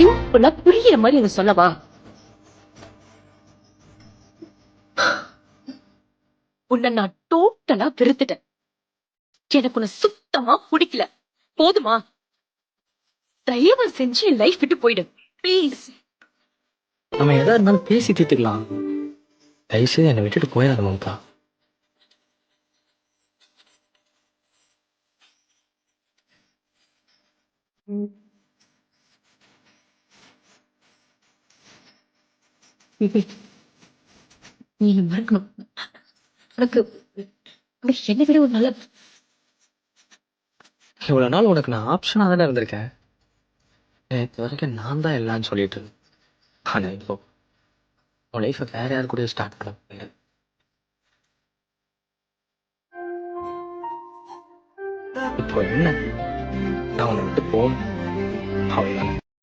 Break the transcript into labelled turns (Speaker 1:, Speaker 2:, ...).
Speaker 1: சிம்பிளா புரியுற மாதிரி எனக்கு சொல்லவா? உன்னை நான் டோட்டலா வெறுத்துட்டேன். எனக்கு உன்னை சுத்தமா பிடிக்கல. போதுமா? தயவு செஞ்சு என் லைஃப் விட்டு போயிடு ப்ளீஸ்.
Speaker 2: நம்ம எதா இருந்தாலும் பேசி தீர்த்துக்கலாம். தயவுசெய்து என்னை விட்டுட்டு போயிடாத மம்தா.
Speaker 1: நீ மறக்கணும். உனக்கு உனக்கு என்னை விட ஒரு நல்ல
Speaker 2: இவ்வளவு நாள் உனக்கு நான் ஆப்ஷனா தானே இருந்திருக்கேன். நேற்று வரைக்கும் நான் தான் எல்லாம்னு சொல்லிட்டு இருந்தேன். ஆனா இப்போ உன் லைஃபை வேற யாரு கூட ஸ்டார்ட் பண்ண போறேன். இப்போ என்ன, நான் உன்னை விட்டு போகணும்.